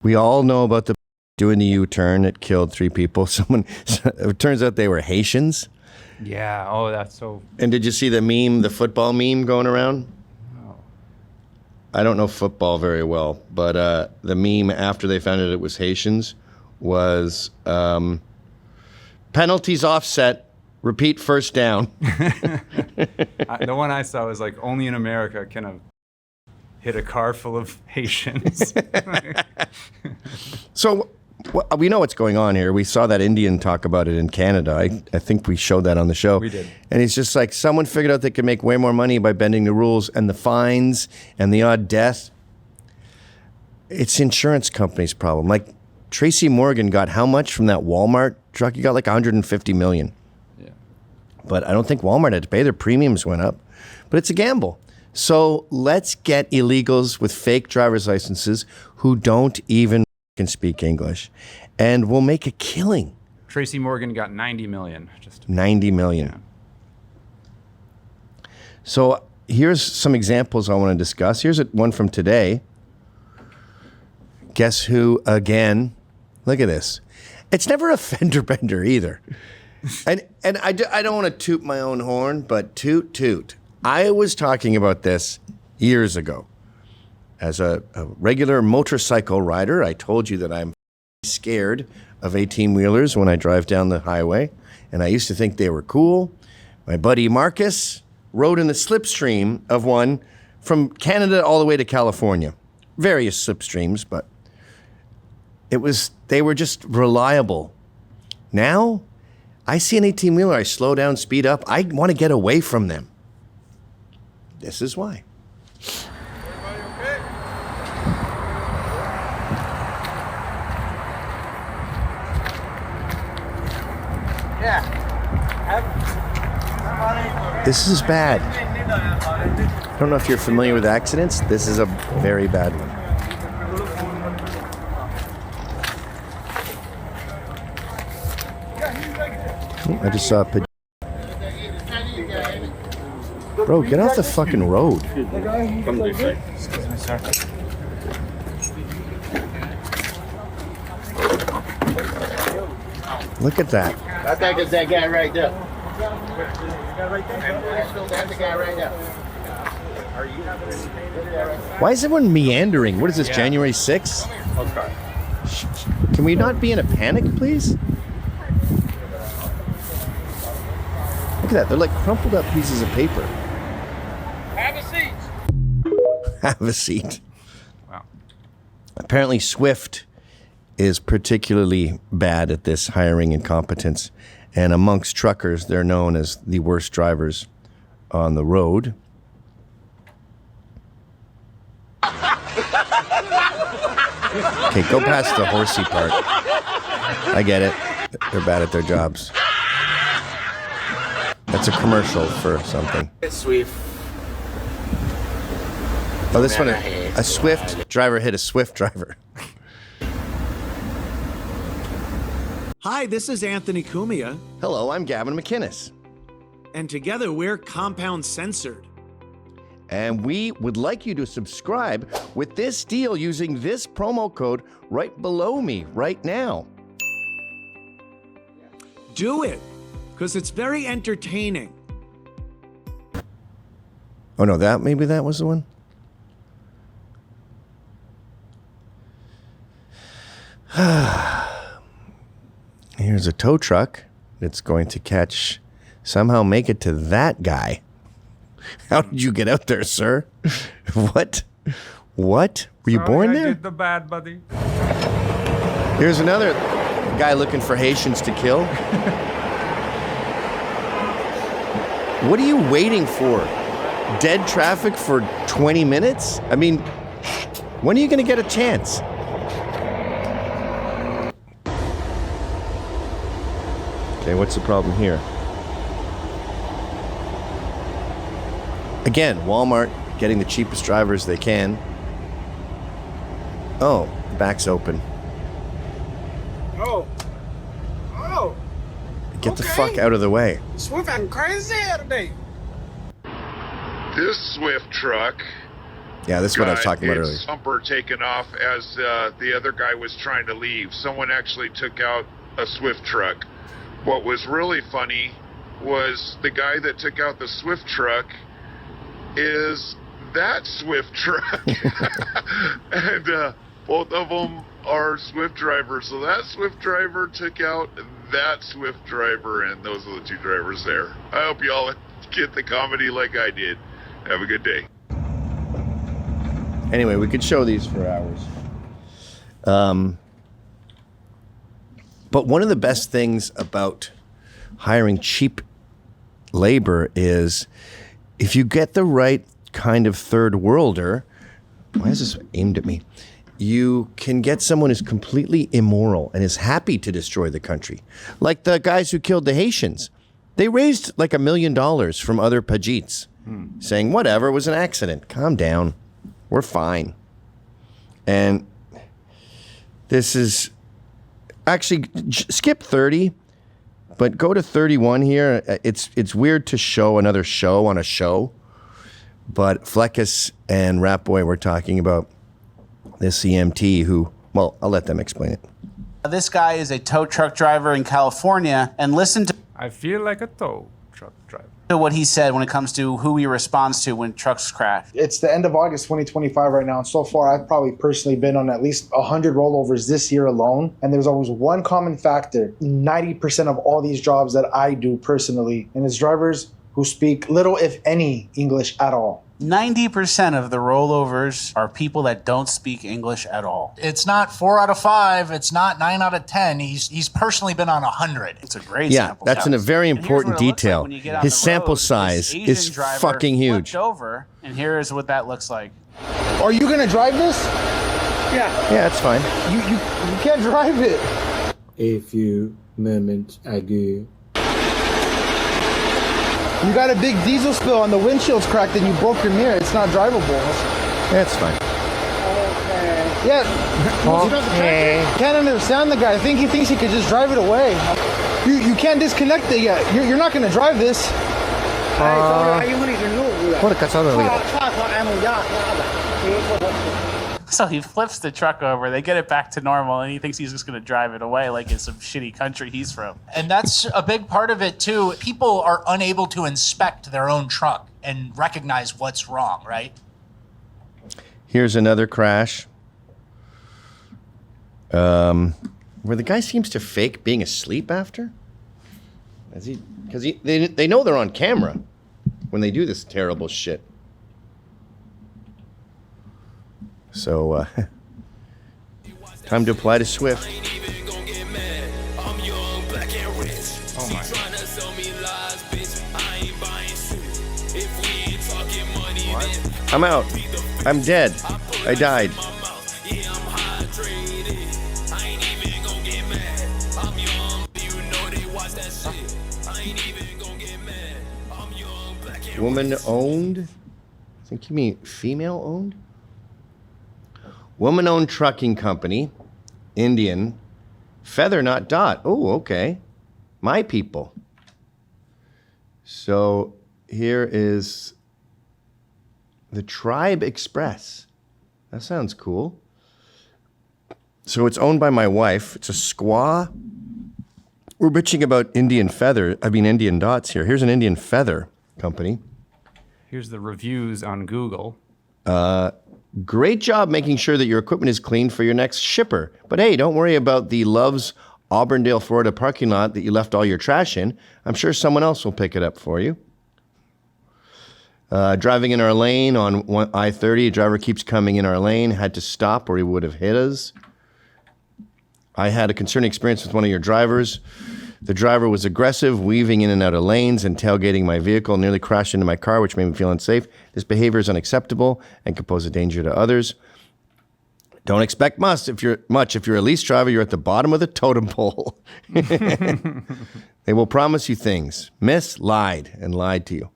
We all know about the doing the U-turn. It killed 3 people. It turns out they were Haitians. Yeah. Oh, that's so. And did you see the meme, the football meme going around? Oh. I don't know football very well, but the meme after they found out it was Haitians was penalties offset, repeat first down. The one I saw was like, only in America can a hit a car full of Haitians. So we know what's going on here. We saw that Indian talk about it in Canada. I think we showed that on the show. We did. And he's just like, someone figured out they could make way more money by bending the rules, and the fines and the odd death. It's the insurance company's problem. Like Tracy Morgan got how much from that Walmart truck? He got like $150 million. Yeah. But I don't think Walmart had to pay. Their premiums went up. But it's a gamble. So let's get illegals with fake driver's licenses who don't even can speak English, and we'll make a killing. Tracy Morgan got 90 million. Just 90 million. Yeah. So here's some examples I want to discuss. Here's one from today. Guess who again? Look at this. It's never a fender bender either. And I don't want to toot my own horn, but toot toot. I was talking about this years ago. As a regular motorcycle rider, I told you that I'm scared of 18-wheelers when I drive down the highway, and I used to think they were cool. My buddy Marcus rode in the slipstream of one from Canada all the way to California. Various slipstreams, but they were just reliable. Now, I see an 18-wheeler, I slow down, speed up. I want to get away from them. This is why. Everybody okay? Yeah. This is bad. I don't know if you're familiar with accidents. This is a very bad one. I just saw a pigeon. Bro, get off the fucking road. Excuse me, sir. Look at that. I think it's that guy right there. That's the guy right there. Why is everyone meandering? What is this, January 6th? Okay. Can we not be in a panic, please? Look at that. They're like crumpled up pieces of paper. Have a seat. Have a seat. Wow. Apparently Swift is particularly bad at this hiring incompetence. And amongst truckers, they're known as the worst drivers on the road. Okay, go past the horsey part. I get it. They're bad at their jobs. That's a commercial for something. It's Swift. Oh, this one, a Swift driver hit a Swift driver. Hi, this is Anthony Cumia, Hello, I'm Gavin McInnes. and together we're Compound Censored. And we would like you to subscribe with this deal using this promo code right below me right now. Do it, because it's very entertaining. Oh no, maybe that was the one? Here's a tow truck that's going to somehow make it to that guy. How did you get out there, sir? What? Were you born there? I did the bad, buddy. Here's another guy looking for Haitians to kill. What are you waiting for? Dead traffic for 20 minutes? I mean, when are you going to get a chance? Okay, what's the problem here? Again, Walmart getting the cheapest drivers they can. Oh, the back's open. Oh. Get the fuck out of the way. Swift acting crazy here today. This Swift truck Yeah, this is what I was got talking about its earlier. bumper taken off as the other guy was trying to leave. Someone actually took out a Swift truck. What was really funny was the guy that took out the Swift truck is that Swift truck. And both of them are Swift drivers. So that Swift driver took out that Swift driver, and those are the two drivers there. I hope y'all get the comedy like I did. Have a good day. Anyway, we could show these for hours. But one of the best things about hiring cheap labor is if you get the right kind of third worlder, why is this aimed at me? You can get someone who's completely immoral and is happy to destroy the country. Like the guys who killed the Haitians. They raised like $1 million from other Pajits, saying, whatever, it was an accident. Calm down. We're fine. And this is actually skip 30, but go to 31 here. It's weird to show another show on a show, but Fleckus and Ratboy were talking about this EMT who, well, I'll let them explain it. This guy is a tow truck driver in California, and listen to I feel like a tow truck driver. what he said when it comes to who he responds to when trucks crash. It's the end of August 2025 right now, and so far I've probably personally been on at least 100 rollovers this year alone, and there's always one common factor. 90% of all these jobs that I do personally, and it's drivers who speak little, if any, English at all. 90% of the rollovers are people that don't speak English at all. It's not 4 out of 5. It's not 9 out of 10. He's personally been on 100. It's a great Yeah, sample that's size. a very And here's important what it looks like detail. when you get on His the sample road. size This Asian is driver fucking huge. flipped over, and here is what that looks like. Are you gonna drive this? Yeah, it's fine. You can't drive it. A few moments ago. You got a big diesel spill on the windshield's cracked and you broke your mirror. It's not drivable. That's fine. Yeah. Can't understand the guy. I think he thinks he could just drive it away. You can't disconnect it yet. You're not gonna drive this. So he flips the truck over, they get it back to normal, and he thinks he's just going to drive it away like it's some shitty country he's from. And that's a big part of it, too. People are unable to inspect their own truck and recognize what's wrong, right? Here's another crash. Where the guy seems to fake being asleep after. Because they know they're on camera when they do this terrible shit. So, time to apply to Swift. Oh my. I'm out. I'm dead. I died. Woman owned? I think you mean female owned? Woman owned trucking company. Indian. Feather, not dot. Oh, okay. My people. So here is the Tribe Express. That sounds cool. So it's owned by my wife. It's a squaw. We're bitching about Indian dots here. Here's an Indian feather company. Here's the reviews on Google. Great job making sure that your equipment is clean for your next shipper. But hey, don't worry about the Love's Auburndale, Florida parking lot that you left all your trash in. I'm sure someone else will pick it up for you. Driving in our lane on I-30, a driver keeps coming in our lane, had to stop or he would have hit us. I had a concerning experience with one of your drivers. The driver was aggressive, weaving in and out of lanes and tailgating my vehicle, nearly crashed into my car, which made me feel unsafe. This behavior is unacceptable and could pose a danger to others. Don't expect much. If you're a lease driver, you're at the bottom of the totem pole. They will promise you things. Lied to you.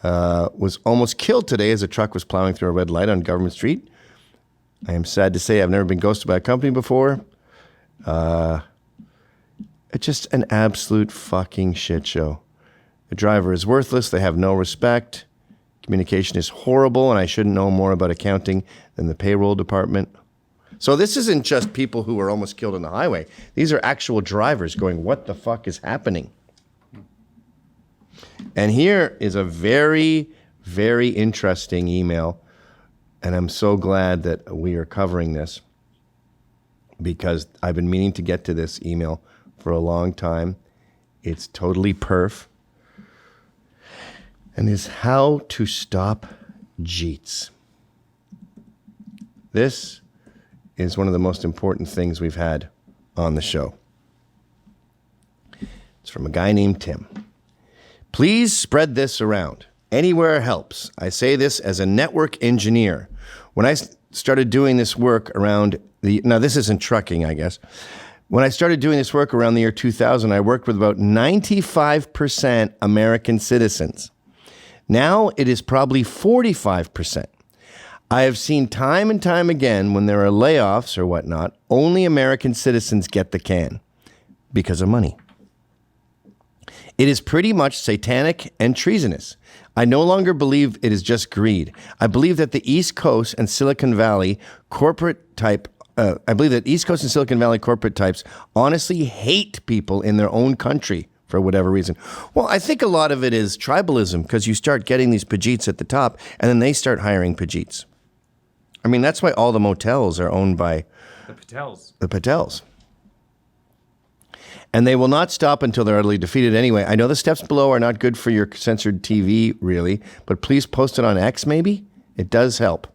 Was almost killed today as a truck was plowing through a red light on Government Street. I am sad to say I've never been ghosted by a company before. It's just an absolute fucking shit show. The driver is worthless. They have no respect. Communication is horrible, and I shouldn't know more about accounting than the payroll department. So this isn't just people who were almost killed on the highway. These are actual drivers going, what the fuck is happening? And here is a very, very interesting email, and I'm so glad that we are covering this because I've been meaning to get to this email for a long time. It's totally perf. And is how to stop Jeets. This is one of the most important things we've had on the show. It's from a guy named Tim. Please spread this around. Anywhere helps. I say this as a network engineer. When I started doing this work around now this isn't trucking, I guess. When I started doing this work around the year 2000, I worked with about 95% American citizens. Now it is probably 45%. I have seen time and time again when there are layoffs or whatnot, only American citizens get the can because of money. It is pretty much satanic and treasonous. I no longer believe it is just greed. I believe that the East Coast and Silicon Valley corporate types honestly hate people in their own country for whatever reason. Well, I think a lot of it is tribalism because you start getting these Pajeets at the top and then they start hiring Pajeets. I mean, that's why all the motels are owned by the Patels. And they will not stop until they're utterly defeated anyway. I know the steps below are not good for your censored TV, really, but please post it on X, maybe? It does help.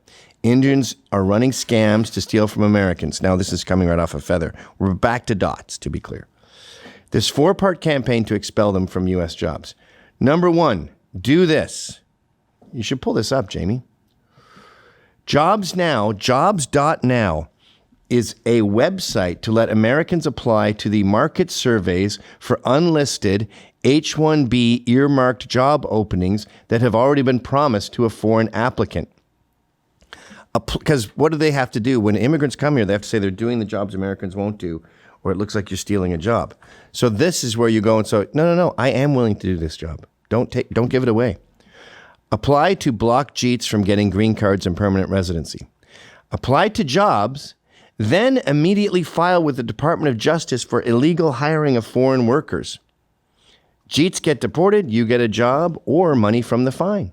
Indians are running scams to steal from Americans. Now, this is coming right off a feather. We're back to dots, to be clear. This 4-part campaign to expel them from U.S. jobs. Number 1, do this. You should pull this up, Jamie. Jobs.now is a website to let Americans apply to the market surveys for unlisted H-1B earmarked job openings that have already been promised to a foreign applicant. Because what do they have to do? When immigrants come here, they have to say they're doing the jobs Americans won't do, or it looks like you're stealing a job. So this is where you go and say, no, I am willing to do this job. Don't give it away. Apply to block Jeets from getting green cards and permanent residency. Apply to jobs, then immediately file with the Department of Justice for illegal hiring of foreign workers. Jeets get deported, you get a job or money from the fine.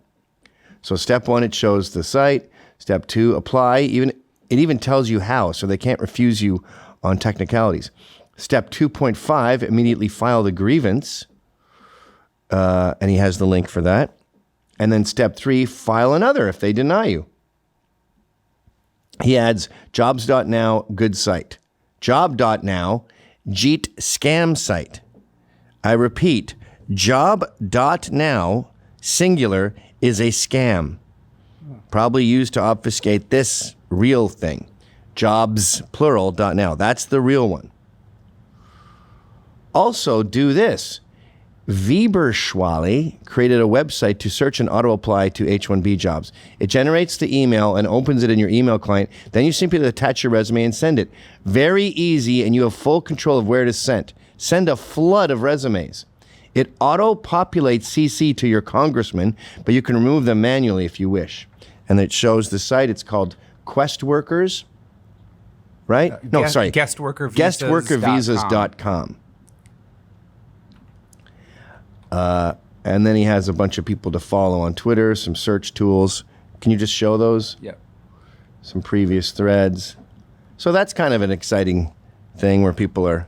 So step 1, it shows the site. Step 2, apply. It even tells you how, so they can't refuse you on technicalities. Step 2.5, immediately file the grievance. And he has the link for that. And then step 3, file another if they deny you. He adds jobs.now, good site. Job.now, Jeet scam site. I repeat, job.now, singular, is a scam. Probably used to obfuscate this real thing. Jobs, plural.now. That's the real one. Also, do this. Weberschwally created a website to search and auto-apply to H-1B jobs. It generates the email and opens it in your email client. Then you simply attach your resume and send it. Very easy, and you have full control of where it is sent. Send a flood of resumes. It auto-populates CC to your congressman, but you can remove them manually if you wish. And it shows the site. It's called Quest Workers, right? Guestworkervisas.com. And then he has a bunch of people to follow on Twitter, some search tools. Can you just show those? Yep. Some previous threads. So that's kind of an exciting thing where people are...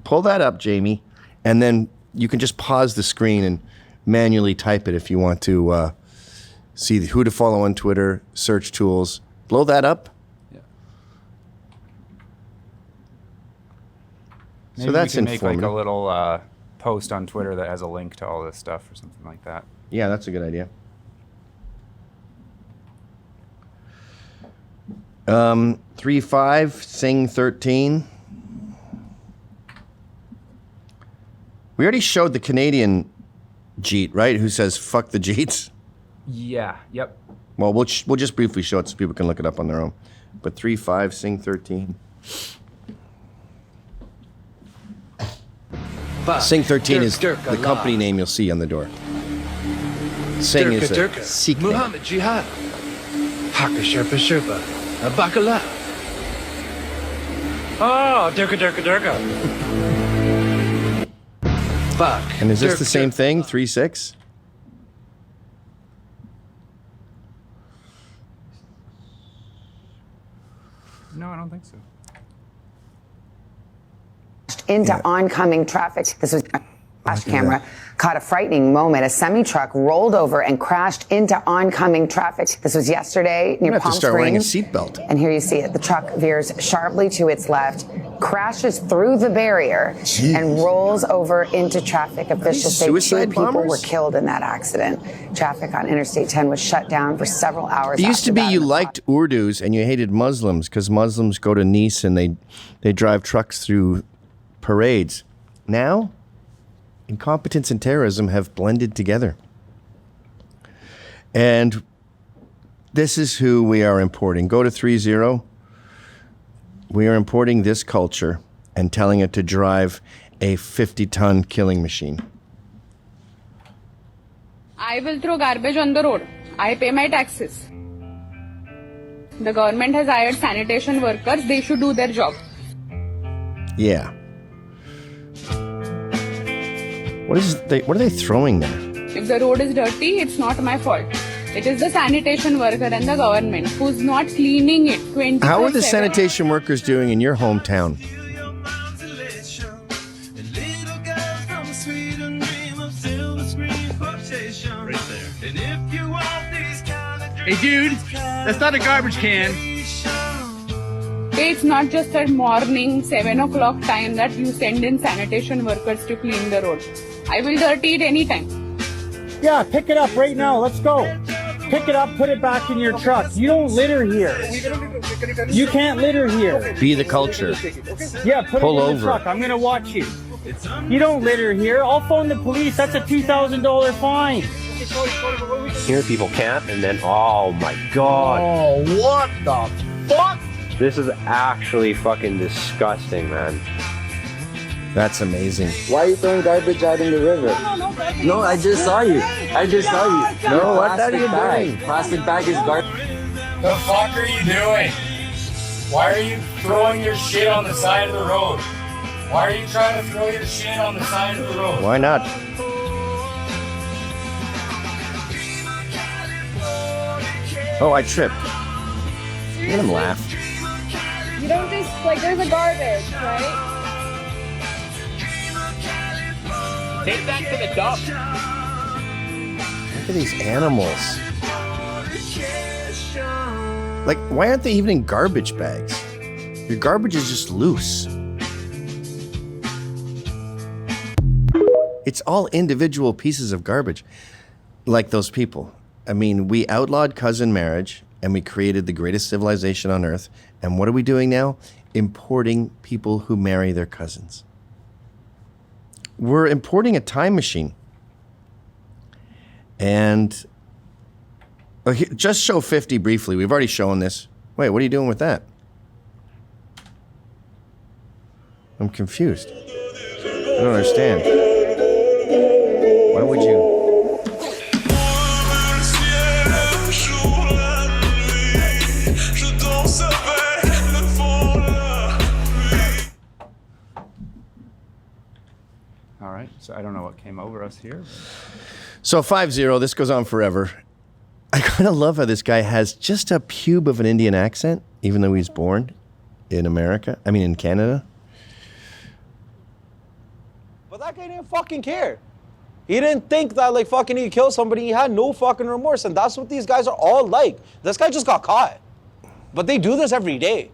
Pull that up, Jamie, and then you can just pause the screen and manually type it if you want to see who to follow on Twitter, search tools. Blow that up. Yeah. So that's we can make like informative. a little post on Twitter that has a link to all this stuff or something like that. Yeah, that's a good idea. 3.5, Sing 13. We already showed the Canadian Jeet, right? Who says, fuck the Jeets? Yeah, yep. Well, we'll just briefly show it so people can look it up on their own. But 3.5, Sing 13. Sing 13 is the company name you'll see on the door. Singh is a Sikh name. Muhammad Jihad. Haka Sherpa Sherpa. Bakala. Oh, Durka Durka Durka. Fuck. And is this the same thing? 3-6? No, I don't think so. Into oncoming traffic. This was flash camera caught a frightening moment. A semi-truck rolled over and crashed into oncoming traffic. This was yesterday near You have Palm to start wearing a Springs. seatbelt. And here you see it. The truck veers sharply to its left, crashes through the barrier, and rolls over into traffic. Officials say 2 suicide people bombers? were killed in that accident. Traffic on Interstate 10 was shut down for several hours. It used to after be that. you liked Urdus and you hated Muslims because Muslims go to Nice and they drive trucks through parades. Now, incompetence and terrorism have blended together. And this is who we are importing. Go to 3-0. We are importing this culture and telling it to drive a 50-ton killing machine. I will throw garbage on the road. I pay my taxes. The government has hired sanitation workers. They should do their job. Yeah. What are they throwing there? If the road is dirty, it's not my fault. It is the sanitation worker and the government who's not cleaning it 24/7. How are the sanitation workers doing in your hometown? Hey, dude, that's not a garbage can. It's not just at morning 7 o'clock time that you send in sanitation workers to clean the road. I will dirty it anytime. Yeah, pick it up right now. Let's go. Pick it up, put it back in your truck. You don't litter here. You can't litter here. Be the culture. Yeah, put Pull it in over. the truck. I'm going to watch you. You don't litter here. I'll phone the police. That's a $2,000 fine. Here people can't, and then, oh my god. Oh, what the fuck? This is actually fucking disgusting, man. That's amazing. Why are you throwing garbage out in the river? No, I just saw you. I just saw you. No, what are you bag. doing? Plastic bag is garbage. The fuck are you doing? Why are you throwing your shit on the side of the road? Why are you trying to throw your shit on the side of the road? Why not? Oh, I tripped. Let him laugh. You don't just, like, there's a garbage, right? Take that to the dump. Look at these animals. Like, why aren't they even in garbage bags? Your garbage is just loose. It's all individual pieces of garbage. Like those people. I mean, we outlawed cousin marriage and we created the greatest civilization on earth. And what are we doing now? Importing people who marry their cousins. We're importing a time machine. And just show 50 briefly. We've already shown this. Wait, what are you doing with that? I'm confused. I don't understand. Why would you? All right, so I don't know what came over us here. So 5-0, this goes on forever. I kind of love how this guy has just a pube of an Indian accent, even though he's born in America. I mean, in Canada. But that guy didn't fucking care. He didn't think that, like, fucking he killed somebody. He had no fucking remorse. And that's what these guys are all like. This guy just got caught. But they do this every day.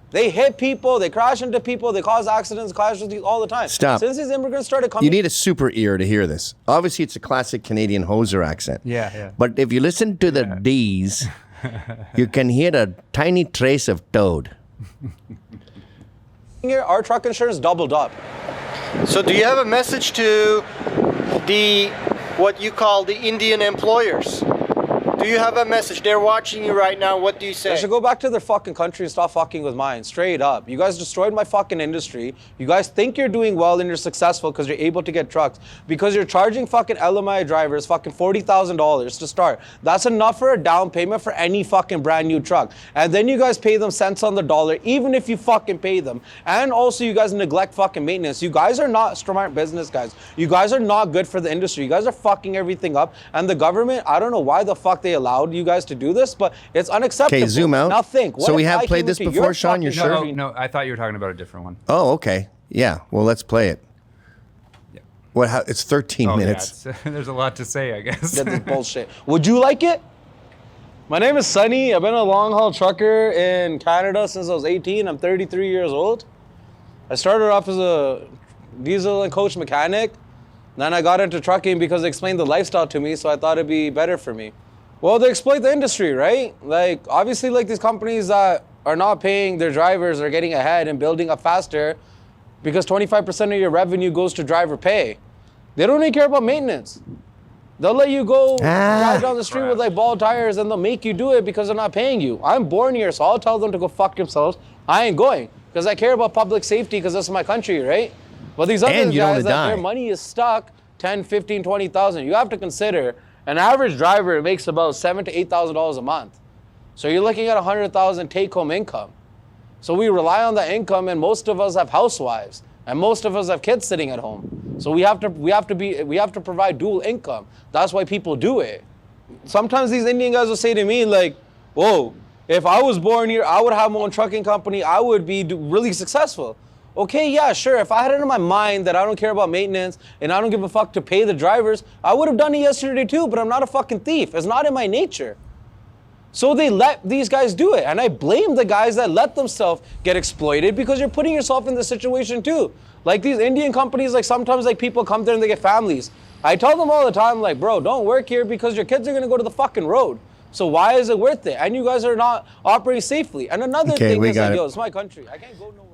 They hit people, they crash into people, they cause accidents, casualties all the time. Stop. Since these immigrants started coming... You need a super ear to hear this. Obviously, it's a classic Canadian hoser accent. Yeah. But if you listen to the D's, you can hear a tiny trace of toad. Here, our truck insurance doubled up. So do you have a message to what you call the Indian employers? Do you have a message? They're watching you right now. What do you say? They should go back to their fucking country and stop fucking with mine. Straight up. You guys destroyed my fucking industry. You guys think you're doing well and you're successful because you're able to get trucks. Because you're charging fucking LMI drivers fucking $40,000 to start. That's enough for a down payment for any fucking brand new truck. And then you guys pay them cents on the dollar, even if you fucking pay them. And also you guys neglect fucking maintenance. You guys are not smart business guys. You guys are not good for the industry. You guys are fucking everything up. And the government, I don't know why the fuck they allowed you guys to do this, but it's unacceptable. Okay, zoom out. Now think. So we have played this before, Sean? You're sure? No, I thought you were talking about a different one. Oh, okay. Yeah. Well, let's play it. Yeah. What? How, it's 13 minutes. Yeah, there's a lot to say, I guess. That's bullshit. Would you like it? My name is Sunny. I've been a long-haul trucker in Canada since I was 18. I'm 33 years old. I started off as a diesel and coach mechanic. Then I got into trucking because they explained the lifestyle to me, so I thought it'd be better for me. Well, they exploit the industry, right? Like, obviously, like these companies that are not paying their drivers are getting ahead and building up faster because 25% of your revenue goes to driver pay. They don't even care about maintenance. They'll let you go drive down the street with like bald tires and they'll make you do it because they're not paying you. I'm born here, so I'll tell them to go fuck themselves. I ain't going because I care about public safety because that's my country, right? But these other guys, that their money is stuck 10, 15, 20,000. You have to consider an average driver makes about $7,000 to $8,000 a month. So you're looking at 100,000 take-home income. So we rely on that income, and most of us have housewives, and most of us have kids sitting at home. So we have to provide dual income. That's why people do it. Sometimes these Indian guys will say to me like, "Whoa, if I was born here, I would have my own trucking company. I would be really successful." Okay, yeah, sure. If I had it in my mind that I don't care about maintenance and I don't give a fuck to pay the drivers, I would have done it yesterday too, but I'm not a fucking thief. It's not in my nature. So they let these guys do it. And I blame the guys that let themselves get exploited because you're putting yourself in this situation too. Like these Indian companies, like sometimes like people come there and they get families. I tell them all the time, like, bro, don't work here because your kids are going to go to the fucking road. So why is it worth it? And you guys are not operating safely. And another thing is like, yo, it's my country. I can't go nowhere.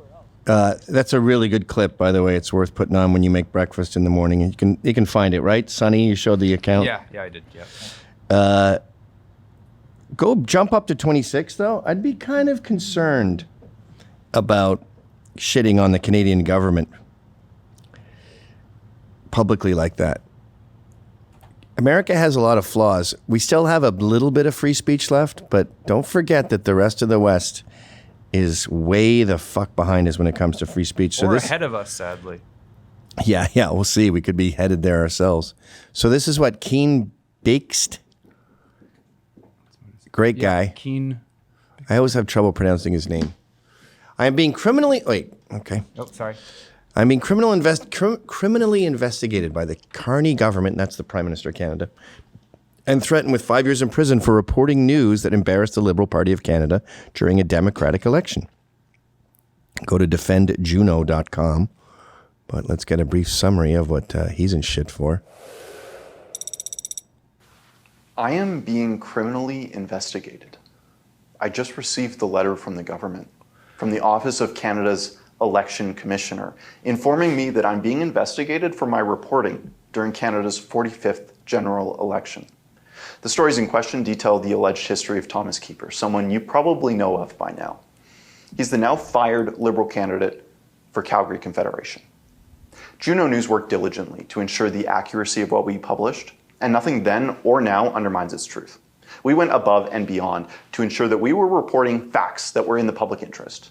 That's a really good clip, by the way. It's worth putting on when you make breakfast in the morning. You can find it, right, Sonny? You showed the account. Yeah, I did. Yeah. Go jump up to 26, though. I'd be kind of concerned about shitting on the Canadian government publicly like that. America has a lot of flaws. We still have a little bit of free speech left, but don't forget that the rest of the West is way the fuck behind us when it comes to free speech. So or ahead of us, sadly. Yeah, we'll see. We could be headed there ourselves. So this is what Keen Bakest. Great guy. Keen. I always have trouble pronouncing his name. I am being criminally... Wait, okay. Oh, sorry. I'm being criminally investigated by the Carney government, and that's the Prime Minister of Canada, and threatened with 5 years in prison for reporting news that embarrassed the Liberal Party of Canada during a Democratic election. Go to defendjuno.com, but let's get a brief summary of what he's in shit for. I am being criminally investigated. I just received the letter from the government, from the Office of Canada's Election Commissioner, informing me that I'm being investigated for my reporting during Canada's 45th general election. The stories in question detail the alleged history of Thomas Keeper, someone you probably know of by now. He's the now fired Liberal candidate for Calgary Confederation. Juno News worked diligently to ensure the accuracy of what we published, and nothing then or now undermines its truth. We went above and beyond to ensure that we were reporting facts that were in the public interest.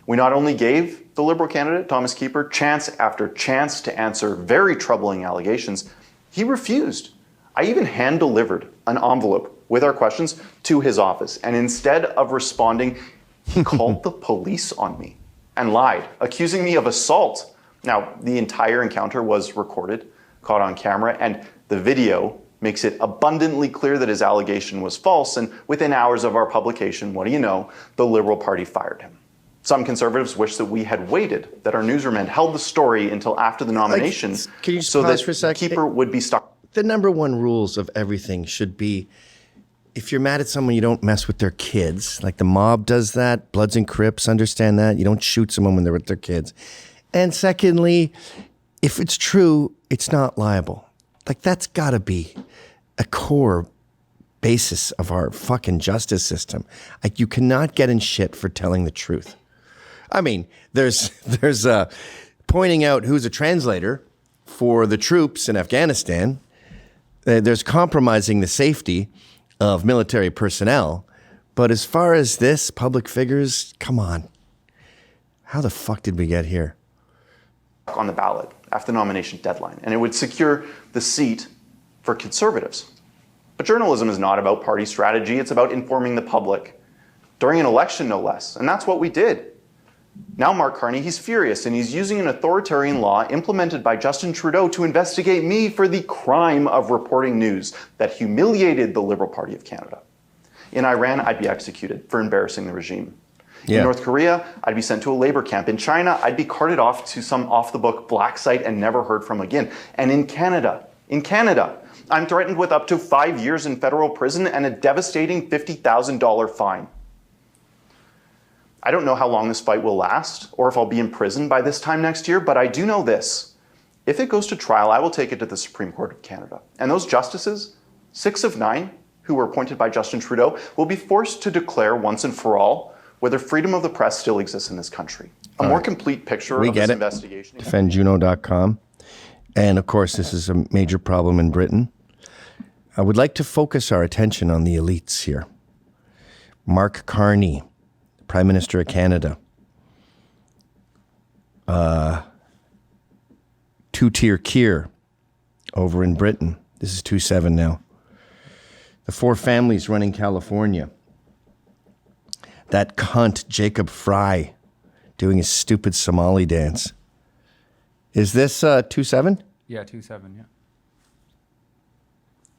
We not only gave the Liberal candidate, Thomas Keeper, chance after chance to answer very troubling allegations, he refused. I even hand-delivered an envelope with our questions to his office, and instead of responding, he called the police on me and lied, accusing me of assault. Now, the entire encounter was recorded, caught on camera, and the video makes it abundantly clear that his allegation was false, and within hours of our publication, what do you know, the Liberal Party fired him. Some Conservatives wish that we had waited, that our newsroom had held the story until after the nomination, Can you just so pause that for a sec? Keeper would be stuck. The number one rules of everything should be, if you're mad at someone, you don't mess with their kids. Like the mob does that. Bloods and Crips understand that. You don't shoot someone when they're with their kids. And secondly, if it's true, it's not liable. Like that's got to be a core basis of our fucking justice system. Like, you cannot get in shit for telling the truth. I mean, there's pointing out who's a translator for the troops in Afghanistan. There's compromising the safety of military personnel. But as far as this, public figures, come on. How the fuck did we get here? On the ballot after the nomination deadline, and it would secure the seat for conservatives. But journalism is not about party strategy, it's about informing the public during an election, no less. And that's what we did. Now Mark Carney, he's furious, and he's using an authoritarian law implemented by Justin Trudeau to investigate me for the crime of reporting news that humiliated the Liberal Party of Canada. In Iran, I'd be executed for embarrassing the regime. Yeah. In North Korea, I'd be sent to a labor camp. In China, I'd be carted off to some off-the-book black site and never heard from again. And in Canada, I'm threatened with up to 5 years in federal prison and a devastating $50,000 fine. I don't know how long this fight will last or if I'll be in prison by this time next year, but I do know this. If it goes to trial, I will take it to the Supreme Court of Canada. And those justices, 6 of 9, who were appointed by Justin Trudeau, will be forced to declare once and for all whether freedom of the press still exists in this country. A more complete picture of this investigation. Defendjuno.com. And of course, this is a major problem in Britain. I would like to focus our attention on the elites here. Mark Carney, Prime Minister of Canada. Two-tier Keir over in Britain. This is 2-7 now. The 4 families running California. That cunt, Jacob Fry, doing his stupid Somali dance. Is this 2-7? Yeah, 2-7, yeah.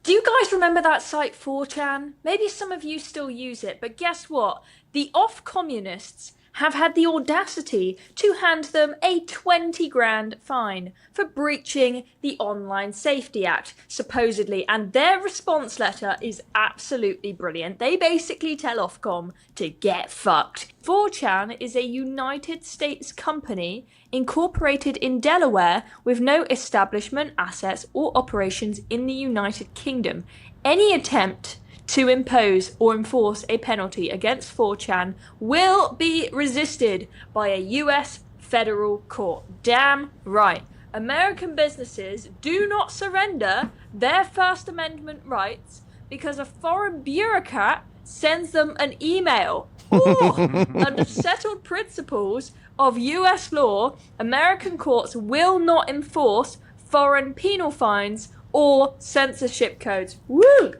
Do you guys remember that site 4chan? Maybe some of you still use it, but guess what? The off-communists have had the audacity to hand them a 20 grand fine for breaching the Online Safety Act, supposedly, and their response letter is absolutely brilliant. They basically tell Ofcom to get fucked. 4chan is a United States company incorporated in Delaware with no establishment, assets, or operations in the United Kingdom. Any attempt to impose or enforce a penalty against 4chan will be resisted by a US federal court. Damn right. American businesses do not surrender their First Amendment rights because a foreign bureaucrat sends them an email. Or, under settled principles of US law, American courts will not enforce foreign penal fines or censorship codes. Woo!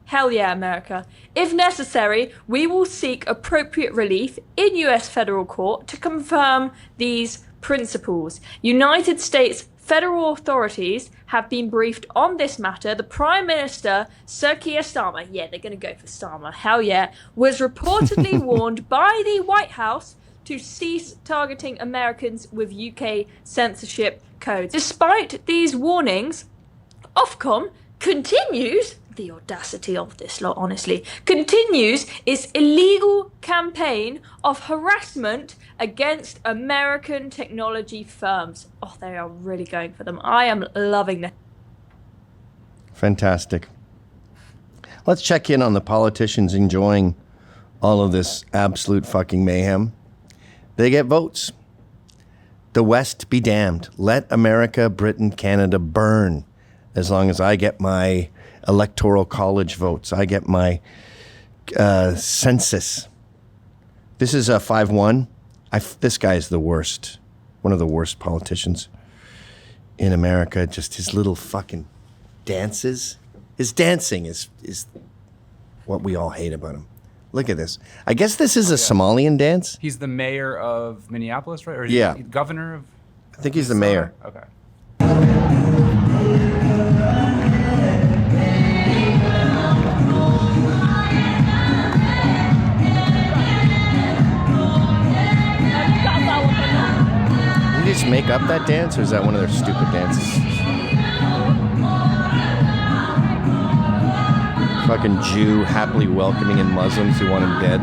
Hell yeah, America. If necessary, we will seek appropriate relief in US federal court to confirm these principles. United States federal authorities have been briefed on this matter. The Prime Minister, Sir Keir Starmer, yeah, they're going to go for Starmer, hell yeah, was reportedly warned by the White House to cease targeting Americans with UK censorship codes. Despite these warnings, Ofcom continues, the audacity of this lot, honestly, continues its illegal campaign of harassment against American technology firms. Oh, they are really going for them. I am loving this. Fantastic. Let's check in on the politicians enjoying all of this absolute fucking mayhem. They get votes. The West be damned. Let America, Britain, Canada burn as long as I get my electoral college votes. I get my census. This is a 5-1. This guy is the worst. One of the worst politicians in America. Just his little fucking dances. His dancing is what we all hate about him. Look at this. I guess this is a Somalian dance. He's the mayor of Minneapolis, right? Or yeah. Governor of... I think he's the mayor. Okay. Did you just make up that dance, or is that one of their stupid dances? Fucking Jew happily welcoming in Muslims who want him dead.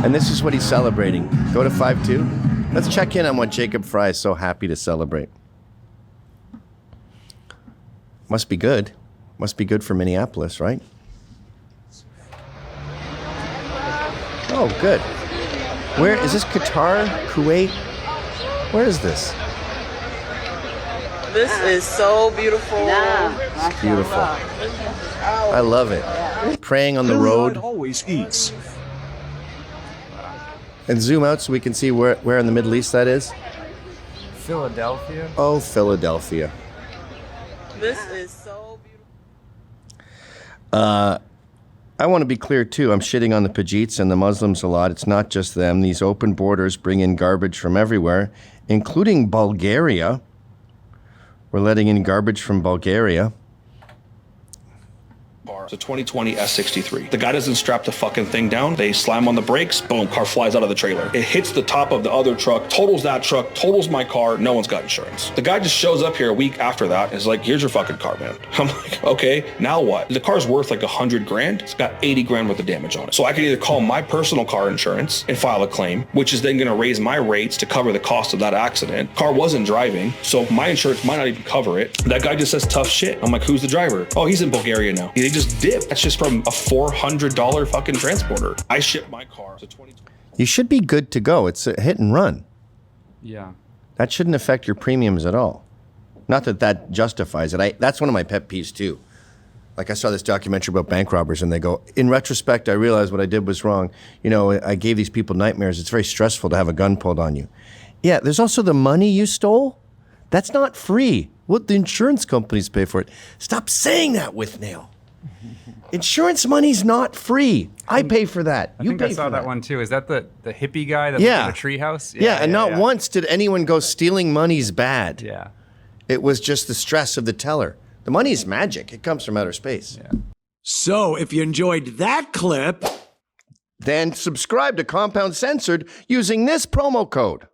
And this is what he's celebrating. Go to 5-2. Let's check in on what Jacob Fry is so happy to celebrate. Must be good. Must be good for Minneapolis, right? Oh, good. Where is this? Qatar? Kuwait? Where is this? This is so beautiful. It's beautiful. I love it. Praying on the road. Always eats. And zoom out so we can see where in the Middle East that is. Philadelphia. Oh, Philadelphia. This is so I want to be clear, too. I'm shitting on the Pajiits and the Muslims a lot. It's not just them. These open borders bring in garbage from everywhere, including Bulgaria. We're letting in garbage from Bulgaria. It's a 2020 S63. The guy doesn't strap the fucking thing down. They slam on the brakes, boom, car flies out of the trailer. It hits the top of the other truck, totals that truck, totals my car. No one's got insurance. The guy just shows up here a week after that and is like, here's your fucking car, man. I'm like, okay, now what? The car's worth like $100,000. It's got 80 grand worth of damage on it. So I can either call my personal car insurance and file a claim, which is then going to raise my rates to cover the cost of that accident. Car wasn't driving, so my insurance might not even cover it. That guy just says tough shit. I'm like, who's the driver? Oh, he's in Bulgaria now. They just dip. That's just from a $400 fucking transporter. I shipped my car to 2020. You should be good to go. It's a hit and run. Yeah. That shouldn't affect your premiums at all. Not that that justifies it. That's one of my pet peeves, too. Like, I saw this documentary about bank robbers, and they go, in retrospect, I realized what I did was wrong. You know, I gave these people nightmares. It's very stressful to have a gun pulled on you. Yeah, there's also the money you stole. That's not free. What the insurance companies pay for it. Stop saying that, Withnail. Insurance money's not free. I pay for that. I think I saw that one too. Is that the hippie guy that lived in a treehouse? Yeah, and not once did anyone go stealing money's bad. Yeah. It was just the stress of the teller. The money's magic. It comes from outer space. Yeah. So, if you enjoyed that clip, then subscribe to Compound Censored using this promo code.